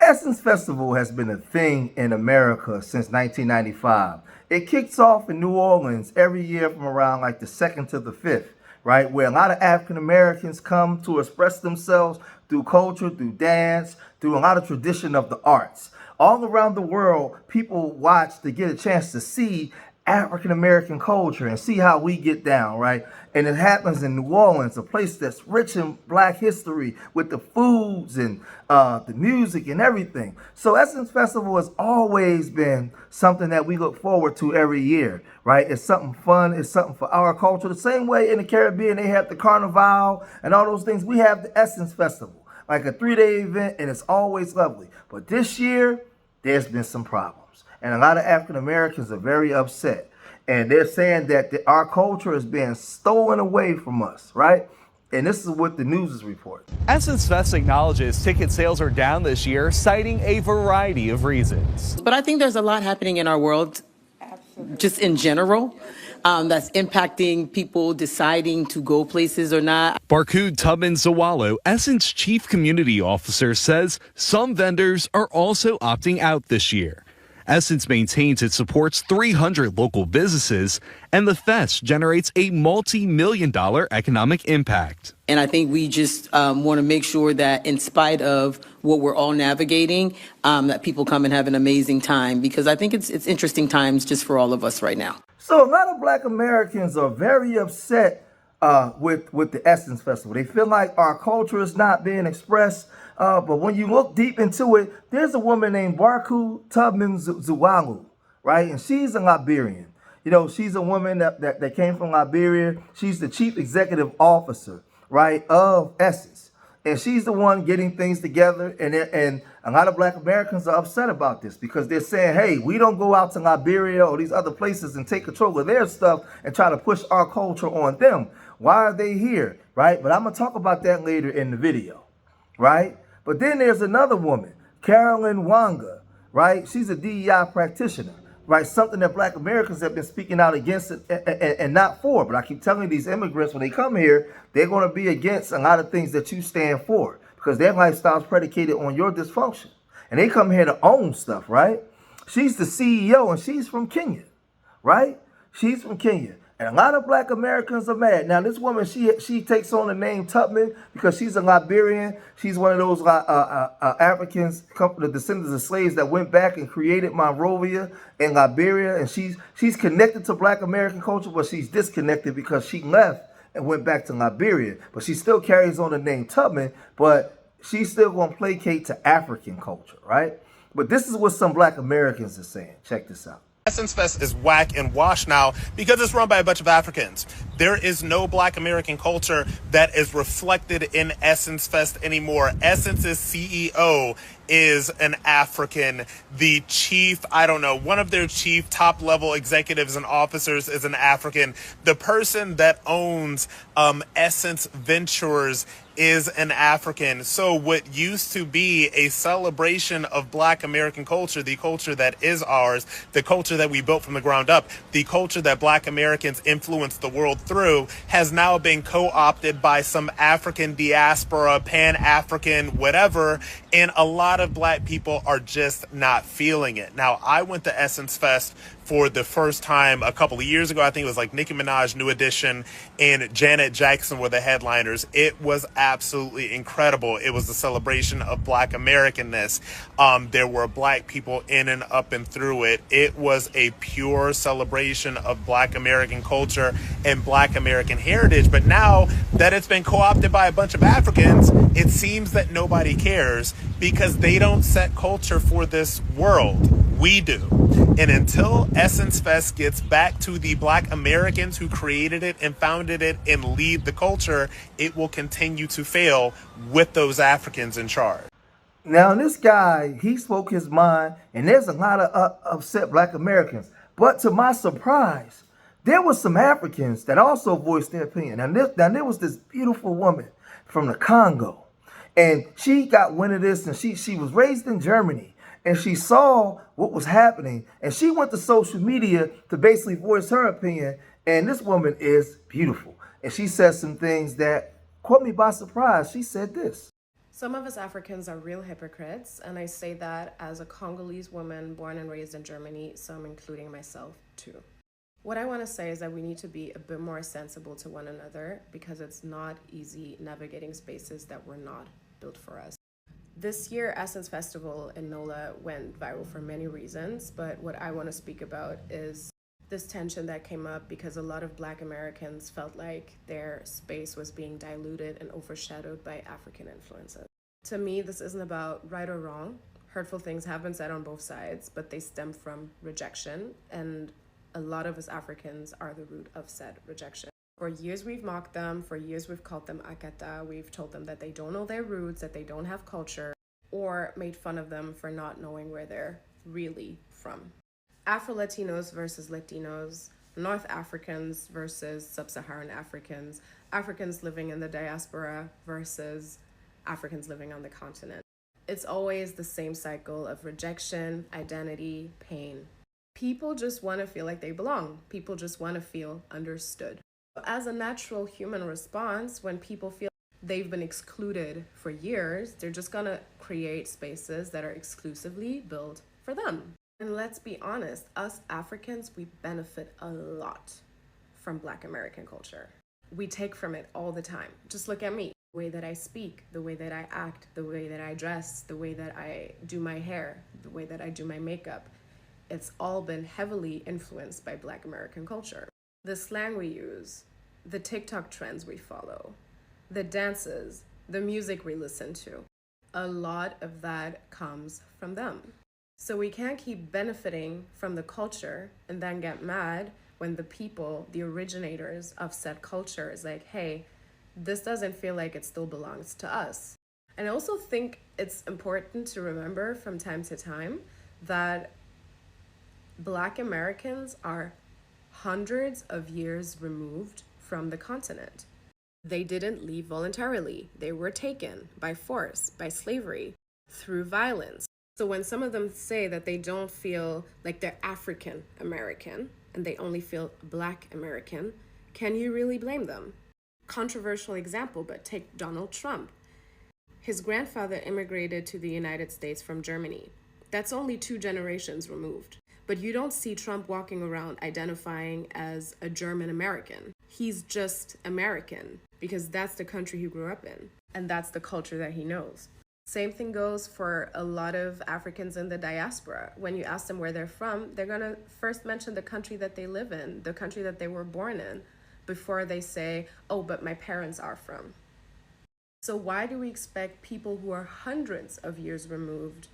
Essence Festival has been a thing in America since 1995. It kicks off in New Orleans every year from around like the 2nd to the 5th, right? Where a lot of African Americans come to express themselves through culture, through dance, through a lot of tradition of the arts. All around the world, people watch to get a chance to see African American culture and see how we get down, right? And it happens in New Orleans, a place that's rich in Black history with the foods and the music and everything. So Essence Festival has always been something that we look forward to every year, right? It's something fun. It's something for our culture. The same way in the Caribbean, they have the Carnival and all those things. We have the Essence Festival, like a 3-day event, and it's always lovely. But this year, there's been some problems. And a lot of African Americans are very upset. And they're saying that our culture is being stolen away from us, right? And this is what the news is reporting. Essence Fest acknowledges ticket sales are down this year, citing a variety of reasons. But I think there's a lot happening in our world, just in general, that's impacting people deciding to go places or not. Barcoo Tubman Zawalo, Essence Chief Community Officer, says some vendors are also opting out this year. Essence maintains it supports 300 local businesses, and the fest generates a multi-million-dollar economic impact. And I think we just want to make sure that in spite of what we're all navigating, that people come and have an amazing time, because I think it's interesting times just for all of us right now. So a lot of Black Americans are very upset with the Essence Festival. They feel like our culture is not being expressed. But when you look deep into it, there's a woman named Barcoo Tubman Zawalo, right? And she's a Liberian. You know, she's a woman that came from Liberia. She's the chief executive officer, right, of Essence. And she's the one getting things together. And a lot of Black Americans are upset about this because they're saying, hey, we don't go out to Liberia or these other places and take control of their stuff and try to push our culture on them. Why are they here, right? But I'm going to talk about that later in the video, right? But then there's another woman, Carolyn Wanga, right? She's a DEI practitioner, right? Something that Black Americans have been speaking out against and not for. But I keep telling these immigrants when they come here, they're going to be against a lot of things that you stand for because their lifestyle is predicated on your dysfunction. And they come here to own stuff, right? She's the CEO and she's from Kenya, right? She's from Kenya. And a lot of Black Americans are mad. Now, this woman, she takes on the name Tubman because she's a Liberian. She's one of those Africans, the descendants of slaves that went back and created Monrovia in Liberia. And she's connected to Black American culture, but she's disconnected because she left and went back to Liberia. But she still carries on the name Tubman, but she's still going to placate to African culture, right? But this is what some Black Americans are saying. Check this out. Essence Fest is whack and washed now because it's run by a bunch of Africans. There is no Black American culture that is reflected in Essence Fest anymore. Essence's CEO is an African. The chief, one of their chief top level executives and officers is an African. The person that owns Essence Ventures is an African. So what used to be a celebration of Black American culture, the culture that is ours, the culture that we built from the ground up, the culture that Black Americans influenced the world through, has now been co-opted by some African diaspora, Pan-African, whatever, and a lot of Black people are just not feeling it. Now, I went to Essence Fest for the first time a couple of years ago. I think it was like Nicki Minaj, New Edition, and Janet Jackson were the headliners. It was absolutely incredible. It was a celebration of Black Americanness. There were Black people in and up and through it. It was a pure celebration of Black American culture and Black American heritage. But now that it's been co-opted by a bunch of Africans, it seems that nobody cares because they don't set culture for this world. We do. And until Essence Fest gets back to the Black Americans who created it and founded it and lead the culture, it will continue to fail with those Africans in charge. Now, this guy, he spoke his mind, and there's a lot of upset Black Americans. But to my surprise, there were some Africans that also voiced their opinion. And there was this beautiful woman from the Congo, and she got wind of this, and she was raised in Germany. And she saw what was happening, and she went to social media to basically voice her opinion. And this woman is beautiful. And she said some things that caught me by surprise. She said this. Some of us Africans are real hypocrites, and I say that as a Congolese woman born and raised in Germany, so I'm including myself too. What I want to say is that we need to be a bit more sensible to one another because it's not easy navigating spaces that were not built for us. This year, Essence Festival in NOLA went viral for many reasons, but what I want to speak about is this tension that came up because a lot of Black Americans felt like their space was being diluted and overshadowed by African influences. To me, this isn't about right or wrong. Hurtful things have been said on both sides, but they stem from rejection, and a lot of us Africans are the root of said rejection. For years we've mocked them, for years we've called them akata, we've told them that they don't know their roots, that they don't have culture, or made fun of them for not knowing where they're really from. Afro-Latinos versus Latinos, North Africans versus Sub-Saharan Africans, Africans living in the diaspora versus Africans living on the continent. It's always the same cycle of rejection, identity, pain. People just want to feel like they belong. People just want to feel understood. As a natural human response, when people feel they've been excluded for years, they're just gonna create spaces that are exclusively built for them. And let's be honest, us Africans, we benefit a lot from Black American culture. We take from it all the time. Just look at me. The way that I speak, the way that I act, the way that I dress, the way that I do my hair, the way that I do my makeup. It's all been heavily influenced by Black American culture. The slang we use, the TikTok trends we follow, the dances, the music we listen to, a lot of that comes from them. So we can't keep benefiting from the culture and then get mad when the people, the originators of said culture is like, hey, this doesn't feel like it still belongs to us. And I also think it's important to remember from time to time that Black Americans are hundreds of years removed from the continent. They didn't leave voluntarily. They were taken by force, by slavery, through violence. So when some of them say that they don't feel like they're African American and they only feel Black American, can you really blame them? Controversial example, but take Donald Trump. His grandfather immigrated to the United States from Germany. That's only 2 generations removed. But you don't see Trump walking around identifying as a German American. He's just American because that's the country he grew up in and that's the culture that he knows. Same thing goes for a lot of Africans in the diaspora. When you ask them where they're from, they're gonna first mention the country that they live in, the country that they were born in, before they say, oh, but my parents are from. So why do we expect people who are hundreds of years removed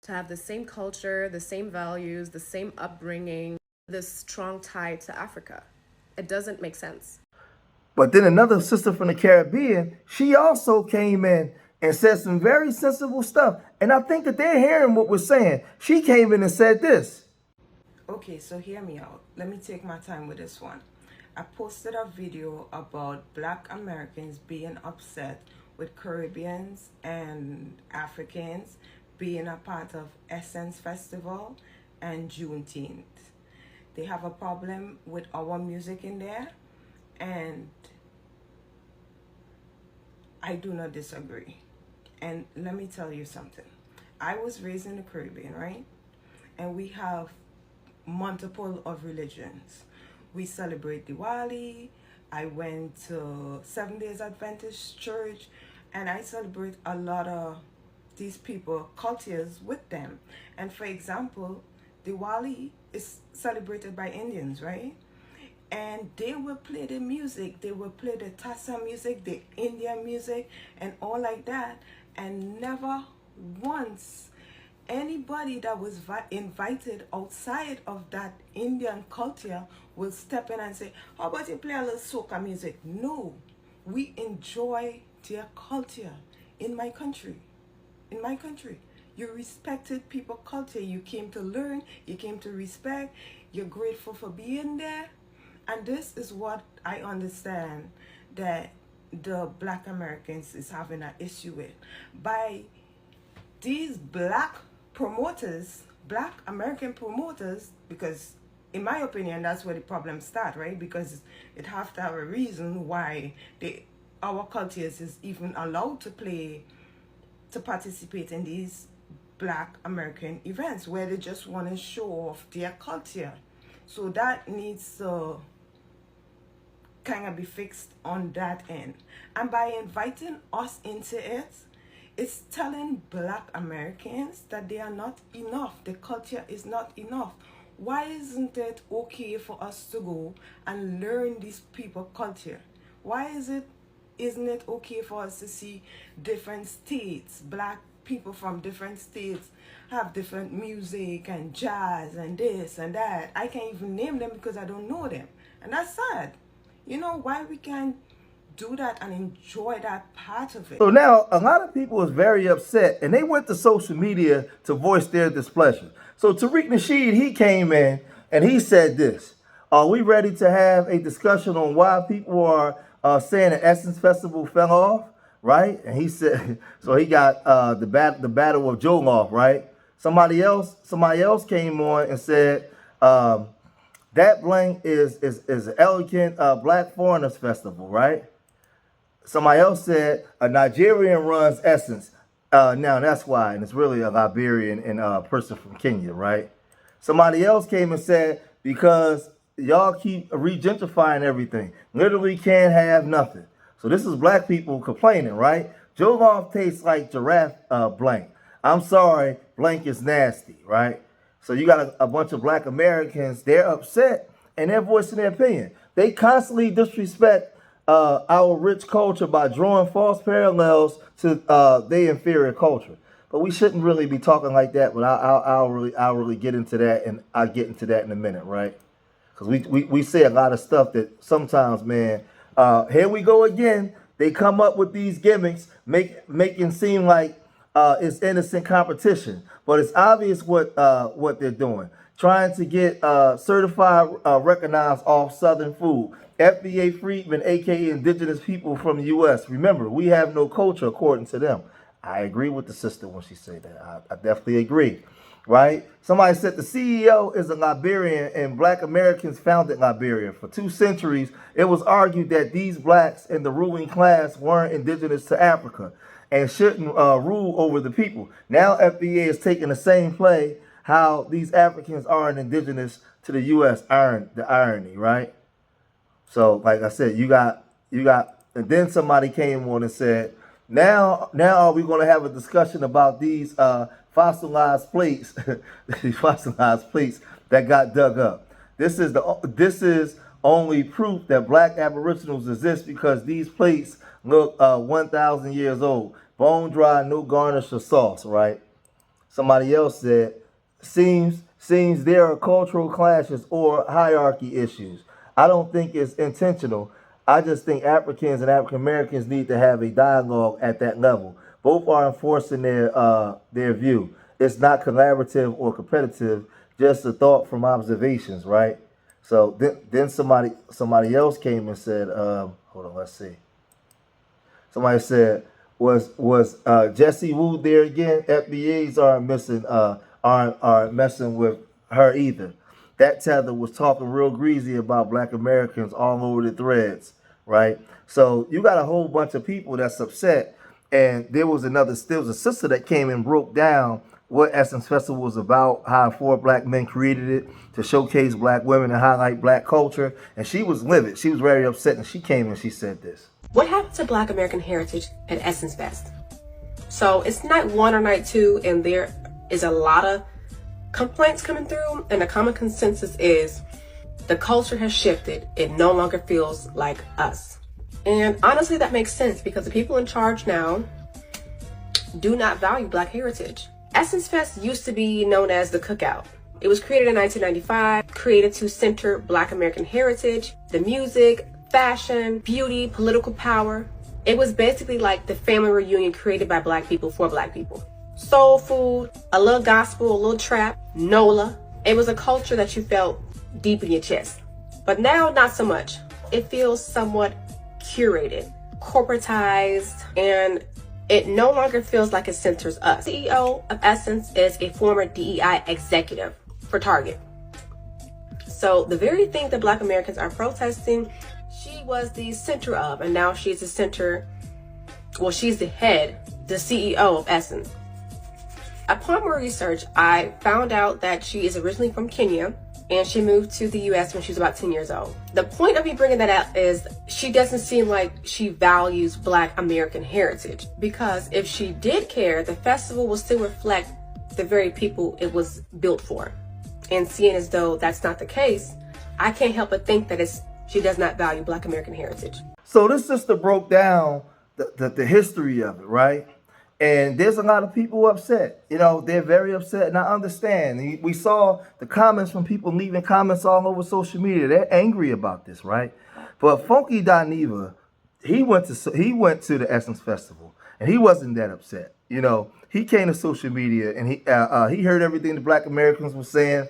to have the same culture, the same values, the same upbringing, this strong tie to Africa? It doesn't make sense. But then another sister from the Caribbean, she also came in and said some very sensible stuff. And I think that they're hearing what we're saying. She came in and said this. Okay, so hear me out. Let me take my time with this one. I posted a video about Black Americans being upset with Caribbeans and Africans being a part of Essence Festival and Juneteenth. They have a problem with our music in there, and I do not disagree. And let me tell you something. I was raised in the Caribbean, right? And we have multiple of religions. We celebrate Diwali. I went to 7 Days Adventist church, and I celebrate a lot of these people, cultures with them. And for example, Diwali is celebrated by Indians, right? And they will play the music, they will play the Tassa music, the Indian music, and all like that. And never once anybody that was invited outside of that Indian culture will step in and say, how about you play a little soca music? No, we enjoy their culture in my country. In my country, you respected people's culture. You came to learn, you came to respect, you're grateful for being there. And this is what I understand that the Black Americans is having an issue with. By these Black promoters, Black American promoters, because in my opinion, that's where the problem starts, right? Because it have to have a reason why our cultures is even allowed to play to participate in these Black American events where they just want to show off their culture. So that needs to kind of be fixed on that end. And by inviting us into it, it's telling Black Americans that they are not enough. The culture is not enough. Why isn't it okay for us to go and learn these people's culture? Why isn't it okay for us to see different states, Black people from different states have different music and jazz and this and that? I can't even name them because I don't know them. And that's sad. You know, why we can't do that and enjoy that part of it? So now a lot of people is very upset, and they went to social media to voice their displeasure. So Tariq Nasheed, he came in and he said this: are we ready to have a discussion on why people are saying the Essence Festival fell off, right? And he said, so he got the Battle of Jollof, right? Somebody else came on and said that blank is an elegant Black Foreigners Festival, right? Somebody else said a Nigerian runs Essence. Now that's why, and it's really a Liberian and a person from Kenya, right? Somebody else came and said because y'all keep regentrifying everything, literally can't have nothing. So this is Black people complaining, right? Jollof tastes like giraffe blank. I'm sorry, blank is nasty, right? So you got a bunch of Black Americans, they're upset and they're voicing their opinion. They constantly disrespect our rich culture by drawing false parallels to their inferior culture. But we shouldn't really be talking like that. But I'll really get into that, and I'll get into that in a minute, right? Because we say a lot of stuff that sometimes, man, here we go again. They come up with these gimmicks, making seem like it's innocent competition, but it's obvious what they're doing. Trying to get certified, recognized off Southern food. FBA freedmen, aka indigenous people from the U.S. Remember, we have no culture according to them. I agree with the sister when she said that. I definitely agree, right? Somebody said the CEO is a Liberian and Black Americans founded Liberia. For 2 centuries, it was argued that these Blacks in the ruling class weren't indigenous to Africa and shouldn't rule over the people. Now FBA is taking the same play, how these Africans aren't indigenous to the U.S. The irony, right? So, like I said, you got, and then somebody came on and said, now are we going to have a discussion about these fossilized plates, these fossilized plates that got dug up? This is only proof that Black Aboriginals exist because these plates look 1,000 years old, bone dry, no garnish or sauce, right? Somebody else said, seems there are cultural clashes or hierarchy issues. I don't think it's intentional. I just think Africans and African Americans need to have a dialogue at that level. Both are enforcing their view. It's not collaborative or competitive, just a thought from observations, right? So then somebody else came and said, hold on, let's see. Somebody said, was Jesse Wu there again? FBAs aren't messing with her either. That tether was talking real greasy about Black Americans all over the threads, right? So you got a whole bunch of people that's upset, and there was a sister that came and broke down what Essence Festival was about, how 4 Black men created it to showcase Black women and highlight Black culture, and she was livid. She was very upset, and she came and she said this. What happened to Black American heritage at Essence Fest? So it's night 1 or night 2, and there is a lot of complaints coming through, and the common consensus is the culture has shifted. It no longer feels like us. And honestly, that makes sense because the people in charge now do not value Black heritage. Essence Fest used to be known as the Cookout. It was created in 1995, created to center Black American heritage, the music, fashion, beauty, political power. It was basically like the family reunion created by Black people for Black people. Soul food, a little gospel, a little trap, NOLA. It was a culture that you felt deep in your chest. But now, not so much. It feels somewhat curated, corporatized, and it no longer feels like it centers us. CEO of Essence is a former DEI executive for Target. So the very thing that Black Americans are protesting, she was the center of, and now she's the center, well, she's the head the CEO of Essence. Upon more research, I found out that she is originally from Kenya and she moved to the US when she was about 10 years old. The point of me bringing that up is she doesn't seem like she values Black American heritage, because if she did care, the festival will still reflect the very people it was built for. And seeing as though that's not the case, I can't help but think that she does not value Black American heritage. So this sister broke down the history of it, right? And there's a lot of people upset. You know, they're very upset, and I understand. We saw the comments from people leaving comments all over social media. They're angry about this, right? But Funky Dineva, he went to the Essence Festival, and he wasn't that upset. You know, he came to social media, and he heard everything the Black Americans were saying,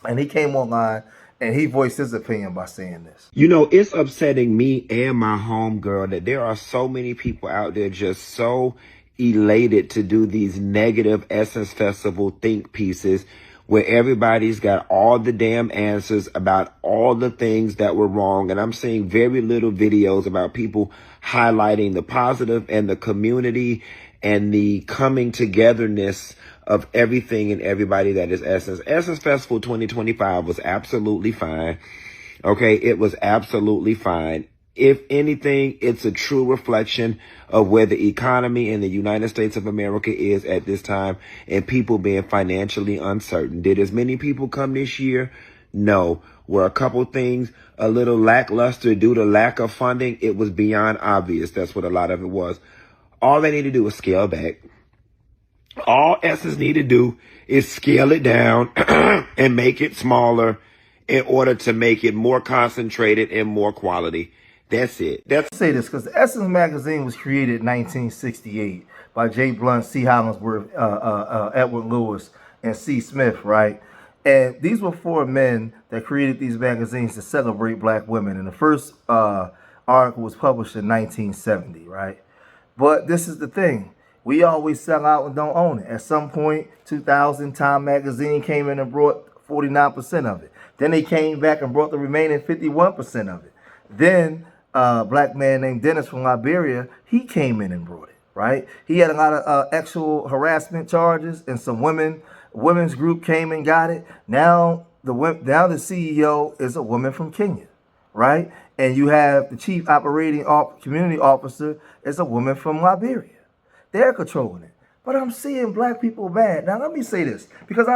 and he came online, and he voiced his opinion by saying this. You know, it's upsetting me and my homegirl that there are so many people out there just so elated to do these negative Essence Festival think pieces where everybody's got all the damn answers about all the things that were wrong. And I'm seeing very little videos about people highlighting the positive and the community and the coming togetherness of everything and everybody that is Essence. Essence Festival 2025 was absolutely fine. Okay, it was absolutely fine. If anything, it's a true reflection of where the economy in the United States of America is at this time and people being financially uncertain. Did as many people come this year? No. Were a couple things a little lackluster due to lack of funding? It was beyond obvious. That's what a lot of it was. All they need to do is scale back. All Essence need to do is scale it down and make it smaller in order to make it more concentrated and more quality. That's it. Let's say this, because the Essence magazine was created in 1968 by J. Blunt, C. Hollingsworth, Edward Lewis, and C. Smith, right? And these were four men that created these magazines to celebrate Black women. And the first article was published in 1970, right? But this is the thing. We always sell out and don't own it. At some point, 2000, Time magazine came in and brought 49% of it. Then they came back and brought the remaining 51% of it. Then a Black man named Dennis from Liberia, he came in and brought it, right? He had a lot of sexual harassment charges, and some women's group came and got it. Now the CEO is a woman from Kenya, right? And you have the chief operating community officer is a woman from Liberia. They're controlling it. But I'm seeing Black people mad. Now let me say this, because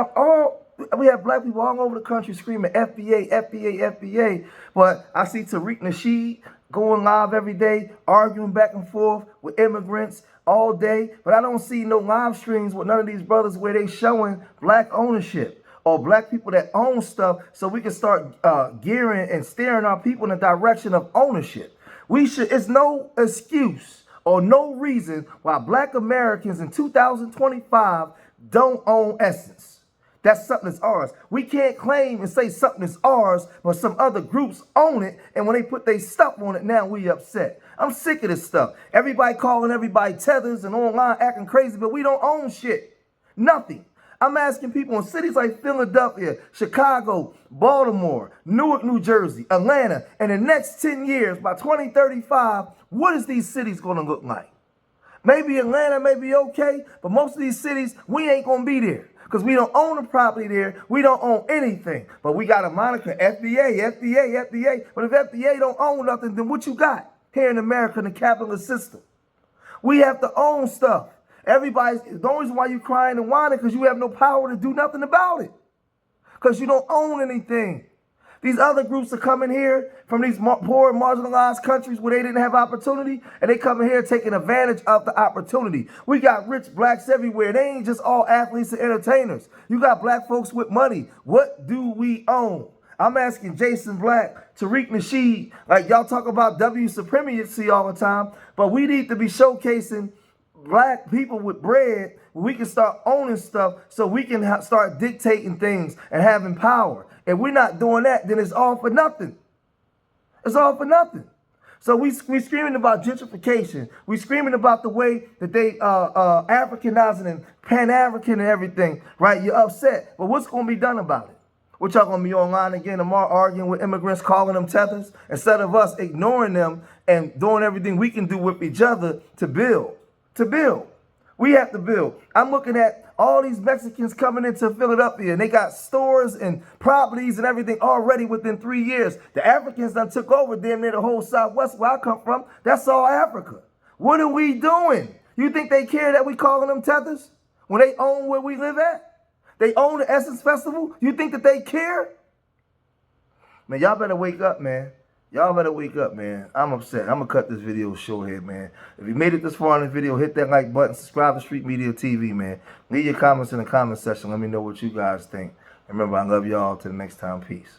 we have Black people all over the country screaming FBA, FBA, FBA. But I see Tariq Nasheed going live every day, arguing back and forth with immigrants all day. But I don't see no live streams with none of these brothers where they showing Black ownership or Black people that own stuff, so we can start gearing and steering our people in the direction of ownership. It's no excuse or no reason why Black Americans in 2025 don't own Essence. That's something that's ours. We can't claim and say something is ours, but some other groups own it, and when they put their stuff on it, now we upset. I'm sick of this stuff. Everybody calling everybody tethers and online acting crazy, but we don't own shit. Nothing. I'm asking people in cities like Philadelphia, Chicago, Baltimore, Newark, New Jersey, Atlanta, in the next 10 years, by 2035, what is these cities going to look like? Maybe Atlanta may be okay, but most of these cities, we ain't going to be there. Because we don't own the property there. We don't own anything. But we got a moniker, FBA, FBA, FBA. But if FBA don't own nothing, then what you got here in America in the capitalist system? We have to own stuff. The only reason why you crying and whining because you have no power to do nothing about it. Because you don't own anything. These other groups are coming here from these poor, marginalized countries where they didn't have opportunity, and they come in here taking advantage of the opportunity. We got rich Blacks everywhere. They ain't just all athletes and entertainers. You got Black folks with money. What do we own? I'm asking Jason Black, Tariq Nasheed, like y'all talk about W supremacy all the time, but we need to be showcasing Black people with bread where we can start owning stuff so we can start dictating things and having power. If we're not doing that, then it's all for nothing. It's all for nothing. So we screaming about gentrification. We screaming about the way that they Africanizing and Pan-African and everything, right? You're upset. But what's going to be done about it? What y'all going to be online again tomorrow arguing with immigrants, calling them tethers, instead of us ignoring them and doing everything we can do with each other to build to build. We have to build. I'm looking at all these Mexicans coming into Philadelphia, and they got stores and properties and everything already within 3 years. The Africans done took over damn near the whole Southwest where I come from. That's all Africa. What are we doing? You think they care that we calling them tethers when they own where we live at? They own the Essence Festival? You think that they care? Man, y'all better wake up, man. Y'all better wake up, man. I'm upset. I'm going to cut this video short here, man. If you made it this far in the video, hit that like button. Subscribe to Street Media TV, man. Leave your comments in the comment section. Let me know what you guys think. And remember, I love y'all. Till the next time. Peace.